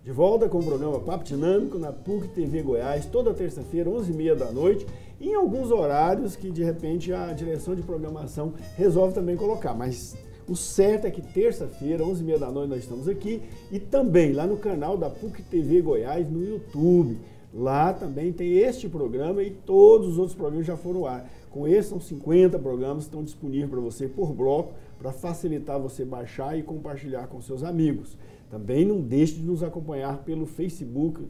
De volta com o programa Papo Dinâmico na PUC TV Goiás, toda terça-feira, 11h30 da noite, em alguns horários que de repente a direção de programação resolve também colocar, mas o certo é que terça-feira, 11h30 da noite, nós estamos aqui e também lá no canal da PUC TV Goiás no YouTube. Lá também tem este programa e todos os outros programas já foram ao ar. Com esse são 50 programas que estão disponíveis para você por bloco, para facilitar você baixar e compartilhar com seus amigos. Também não deixe de nos acompanhar pelo Facebook,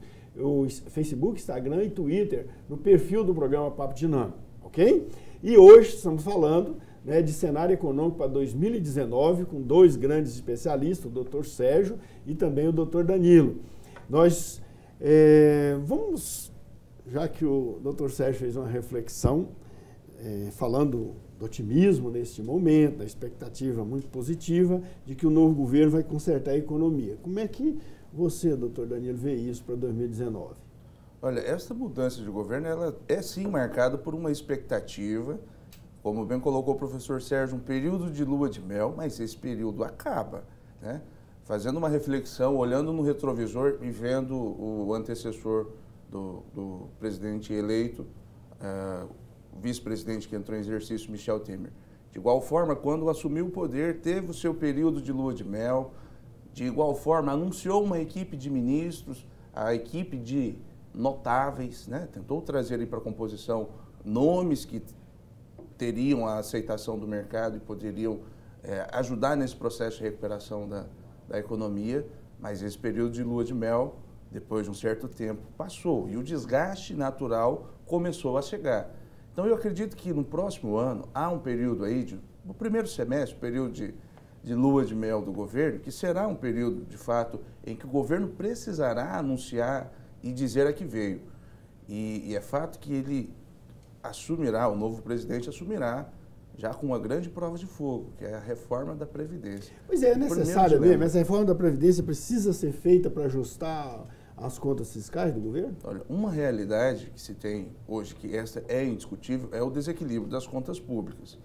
Instagram e Twitter, no perfil do programa Papo Dinâmico, ok? E hoje estamos falando, né, de cenário econômico para 2019 com dois grandes especialistas, o Dr. Sérgio e também o Dr. Danilo. Nós vamos, já que o Dr. Sérgio fez uma reflexão, falando do otimismo neste momento, da expectativa muito positiva de que o novo governo vai consertar a economia. Como é que você, doutor Danilo, vê isso para 2019? Olha, essa mudança de governo, ela é sim marcada por uma expectativa, como bem colocou o professor Sérgio, um período de lua de mel, mas esse período acaba, né? Fazendo uma reflexão, olhando no retrovisor e vendo o antecessor do presidente eleito, o vice-presidente que entrou em exercício, Michel Temer. De igual forma, quando assumiu o poder, teve o seu período de lua de mel, de igual forma, anunciou uma equipe de ministros, a equipe de notáveis, né? Tentou trazer para a composição nomes que teriam a aceitação do mercado e poderiam ajudar nesse processo de recuperação da economia, mas esse período de lua de mel, depois de um certo tempo, passou e o desgaste natural começou a chegar. Então, eu acredito que no próximo ano há um período aí, no primeiro semestre, período de lua de mel do governo, que será um período, de fato, em que o governo precisará anunciar e dizer a que veio. E é fato que ele assumirá, o novo presidente assumirá, já com uma grande prova de fogo, que é a reforma da Previdência. Pois é necessário mesmo, essa reforma da Previdência precisa ser feita para ajustar as contas fiscais do governo? Olha, uma realidade que se tem hoje, que essa é indiscutível, é o desequilíbrio das contas públicas.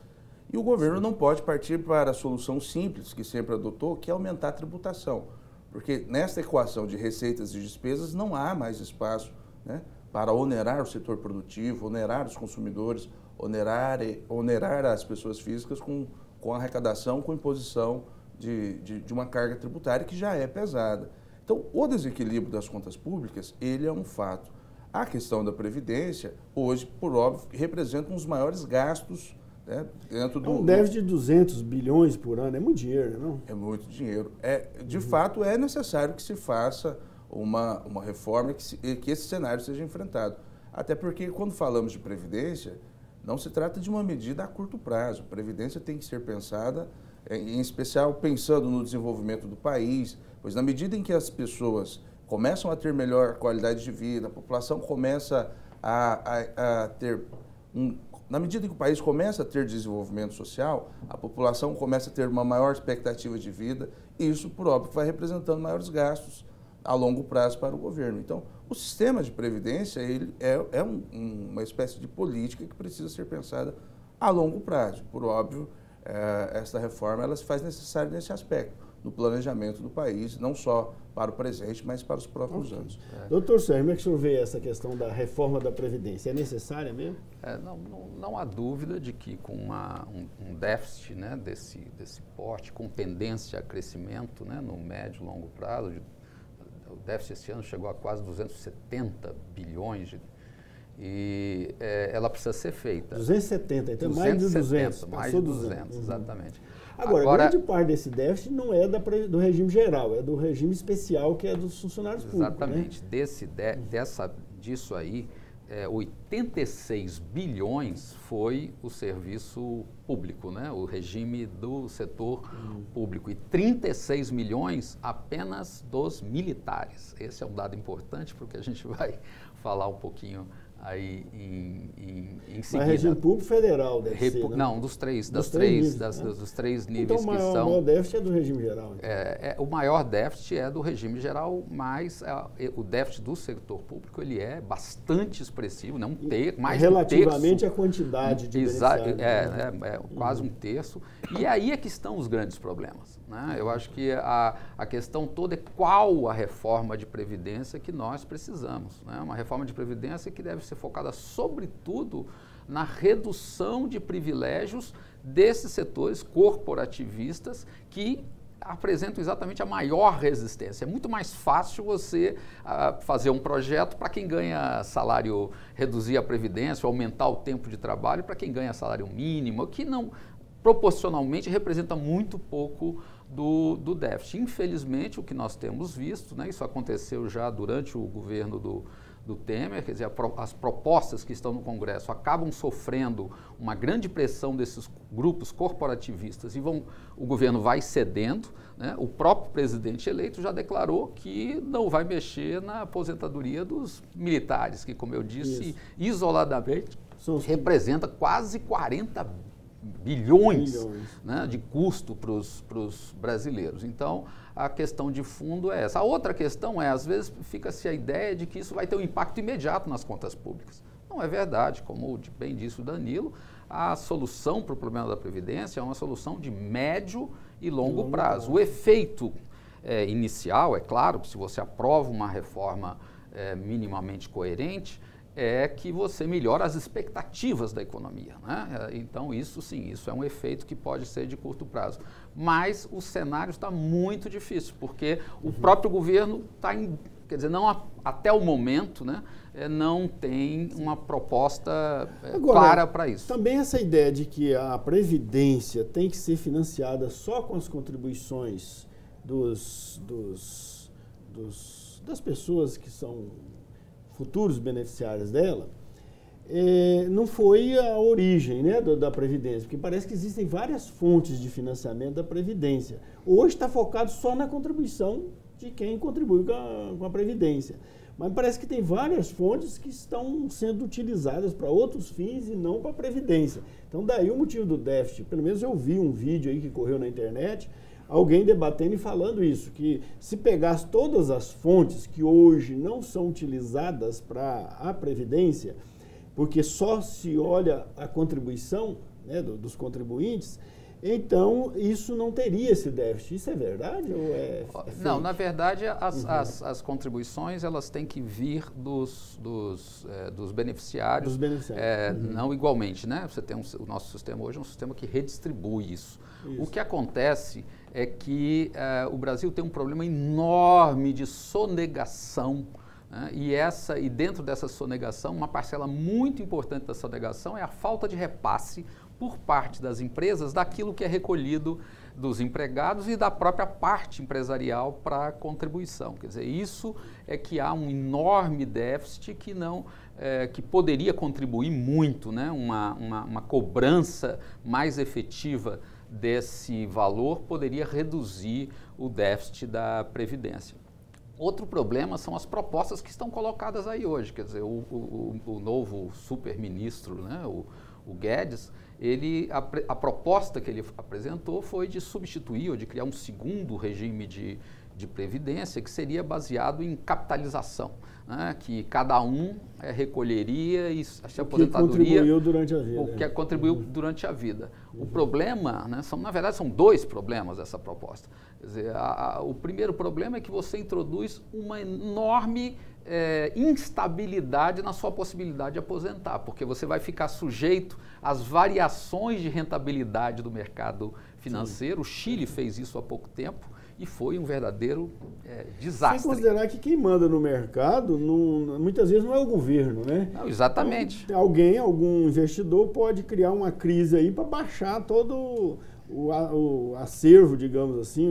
E o governo não pode partir para a solução simples que sempre adotou, que é aumentar a tributação. Porque nesta equação de receitas e despesas não há mais espaço, né, para onerar o setor produtivo, onerar os consumidores, onerar as pessoas físicas com arrecadação, com imposição de uma carga tributária que já é pesada. Então, o desequilíbrio das contas públicas, ele é um fato. A questão da Previdência, hoje, por óbvio, representa um dos maiores gastos, né, dentro do... Um déficit de 200 bilhões por ano, é muito dinheiro, não? É muito dinheiro. De fato, é necessário que se faça uma reforma, que esse cenário seja enfrentado. Até porque, quando falamos de Previdência, não se trata de uma medida a curto prazo. A Previdência tem que ser pensada, em especial pensando no desenvolvimento do país, pois na medida em que as pessoas começam a ter melhor qualidade de vida, a população começa a ter na medida em que o país começa a ter desenvolvimento social, a população começa a ter uma maior expectativa de vida e isso, por óbvio, vai representando maiores gastos a longo prazo para o governo. Então, o sistema de previdência ele é uma espécie de política que precisa ser pensada a longo prazo. Por óbvio, essa reforma ela se faz necessária nesse aspecto, no planejamento do país, não só para o presente, mas para os próximos anos. Doutor Sérgio, como é que o senhor vê essa questão da reforma da Previdência? É necessária mesmo? Não há dúvida de que com um déficit, né, desse porte, com tendência a crescimento, né, no médio e longo prazo, o déficit esse ano chegou a quase 270 bilhões e ela precisa ser feita. 270, então mais de 200. Mais de 200, exatamente. Agora, grande parte desse déficit não é do regime geral, é do regime especial, que é dos funcionários públicos. Exatamente. Né? Disso aí, 86 bilhões foi o serviço público, né? O regime do setor público. E 36 milhões apenas dos militares. Esse é um dado importante, porque a gente vai falar um pouquinho aí em Mas seguida. regime público federal deve ser, né? Não, dos três níveis então, que são. O maior déficit é do regime geral. Então. O maior déficit é do regime geral, mas o déficit do setor público ele é bastante expressivo, né? Mais relativamente à quantidade de beneficiários. Quase um terço. E aí é que estão os grandes problemas, né? Eu acho que a questão toda é qual a reforma de previdência que nós precisamos, né? Uma reforma de previdência que deve ser focada sobretudo na redução de privilégios desses setores corporativistas que apresentam exatamente a maior resistência. É muito mais fácil você fazer um projeto para quem ganha salário, reduzir a previdência, aumentar o tempo de trabalho para quem ganha salário mínimo, que não proporcionalmente representa muito pouco do déficit. Infelizmente, o que nós temos visto, né, isso aconteceu já durante o governo do Temer, quer dizer, as propostas que estão no Congresso acabam sofrendo uma grande pressão desses grupos corporativistas e o governo vai cedendo, né? O próprio presidente eleito já declarou que não vai mexer na aposentadoria dos militares, que, como eu disse, isoladamente representa quase 40 bilhões. Né, de custo para os brasileiros. Então, a questão de fundo é essa. A outra questão é, às vezes, fica-se a ideia de que isso vai ter um impacto imediato nas contas públicas. Não é verdade. Como bem disse o Danilo, a solução para o problema da Previdência é uma solução de médio e longo prazo. O efeito inicial, é claro, que se você aprova uma reforma minimamente coerente, é que você melhora as expectativas da economia, né? Então, isso sim, isso é um efeito que pode ser de curto prazo. Mas o cenário está muito difícil, porque o próprio governo está quer dizer, não, até o momento, né, não tem uma proposta clara para isso. Também essa ideia de que a Previdência tem que ser financiada só com as contribuições das pessoas que são futuros beneficiários dela, não foi a origem, né, da Previdência, porque parece que existem várias fontes de financiamento da Previdência. Hoje está focado só na contribuição de quem contribui com a Previdência. Mas parece que tem várias fontes que estão sendo utilizadas para outros fins e não para a Previdência. Então, daí o motivo do déficit. Pelo menos eu vi um vídeo aí que correu na internet, alguém debatendo e falando isso, que se pegasse todas as fontes que hoje não são utilizadas para a Previdência, porque só se olha a contribuição, né, dos contribuintes, então isso não teria esse déficit. Isso é verdade ou é fake? Não, na verdade as contribuições elas têm que vir dos beneficiários, não igualmente, né? Você tem o nosso sistema hoje é um sistema que redistribui isso. O que acontece é que o Brasil tem um problema enorme de sonegação, né? E dentro dessa sonegação, uma parcela muito importante da sonegação é a falta de repasse por parte das empresas daquilo que é recolhido dos empregados e da própria parte empresarial para a contribuição. Quer dizer, isso é que há um enorme déficit que poderia contribuir muito, né? Uma cobrança mais efetiva desse valor poderia reduzir o déficit da Previdência. Outro problema são as propostas que estão colocadas aí hoje. Quer dizer, o novo super-ministro, né, o Guedes, a proposta que ele apresentou foi de substituir ou de criar um segundo regime de previdência que seria baseado em capitalização, né, que cada um recolheria e se aposentadoria... Que contribuiu durante a vida. O que contribuiu durante a vida. O problema, né, na verdade, são dois problemas dessa proposta. Quer dizer, o primeiro problema é que você introduz uma enorme instabilidade na sua possibilidade de aposentar, porque você vai ficar sujeito às variações de rentabilidade do mercado financeiro. Sim. O Chile fez isso há pouco tempo e foi um verdadeiro desastre. Sem considerar que quem manda no mercado, muitas vezes não é o governo, né? Não, exatamente. Então, algum investidor pode criar uma crise aí para baixar todo o acervo, digamos assim,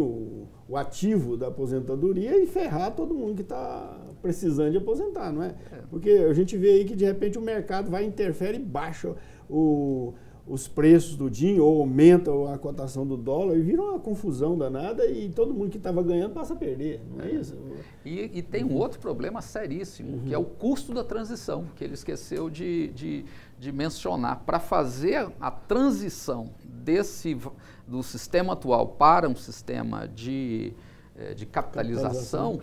o ativo da aposentadoria e ferrar todo mundo que está precisando de aposentar, não é? Porque a gente vê aí que de repente o mercado vai interfere e baixa o os preços do DIN ou aumenta a cotação do dólar e vira uma confusão danada e todo mundo que estava ganhando passa a perder, não é isso? E tem um outro problema seríssimo, que é o custo da transição, que ele esqueceu de mencionar. Para fazer a transição do sistema atual para um sistema de capitalização,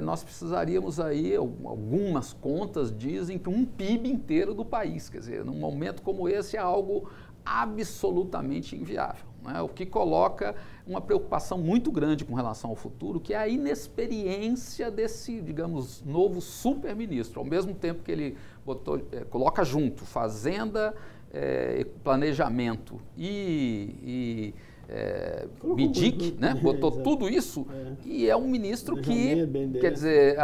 nós precisaríamos aí, algumas contas dizem que um PIB inteiro do país. Quer dizer, num momento como esse é algo absolutamente inviável, né? O que coloca uma preocupação muito grande com relação ao futuro, que é a inexperiência desse, digamos, novo super-ministro. Ao mesmo tempo que ele coloca junto fazenda, planejamento BIDIC, né? Botou tudo isso e é um ministro que, quer dizer,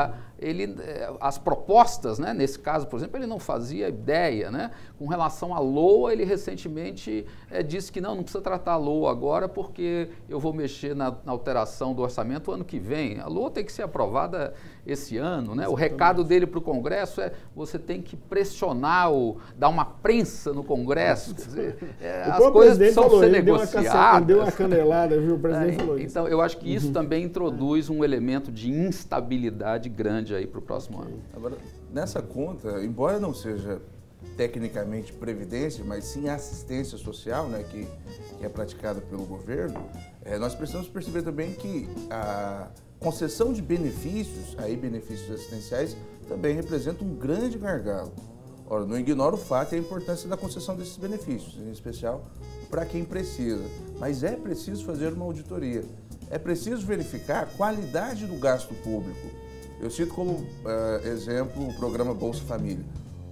as propostas, né? Nesse caso, por exemplo, ele não fazia ideia, né? Com relação à LOA, ele recentemente disse que não precisa tratar a LOA agora porque eu vou mexer na alteração do orçamento ano que vem. A LOA tem que ser aprovada esse ano, né? O recado dele para o Congresso é: você tem que pressionar, dar uma prensa no Congresso. Quer dizer, as coisas precisam ser negociadas. Deu uma canelada, viu? O presidente falou isso. Então, eu acho que isso também introduz um elemento de instabilidade grande aí para o próximo ano. Agora, nessa conta, embora não seja tecnicamente previdência, mas sim assistência social, né, que é praticada pelo governo, nós precisamos perceber também que a concessão de benefícios, aí benefícios assistenciais, também representa um grande gargalo. Ora, não ignoro o fato e a importância da concessão desses benefícios, em especial para quem precisa. Mas é preciso fazer uma auditoria. É preciso verificar a qualidade do gasto público. Eu cito como exemplo o programa Bolsa Família.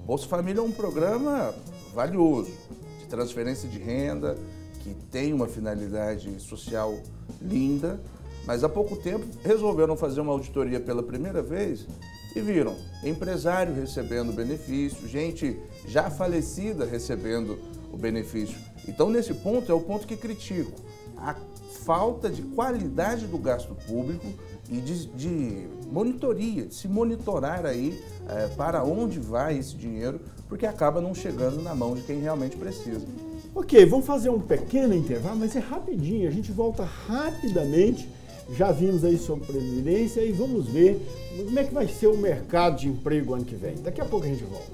Bolsa Família é um programa valioso, de transferência de renda, que tem uma finalidade social linda, mas há pouco tempo resolveram fazer uma auditoria pela primeira vez e viram empresário recebendo benefício, gente já falecida recebendo o benefício. Então, nesse ponto, é o ponto que critico. A falta de qualidade do gasto público e de monitoria, de se monitorar aí para onde vai esse dinheiro, porque acaba não chegando na mão de quem realmente precisa. Ok, vamos fazer um pequeno intervalo, mas é rapidinho, a gente volta rapidamente. Já vimos aí sobre previdência e vamos ver como é que vai ser o mercado de emprego ano que vem. Daqui a pouco a gente volta.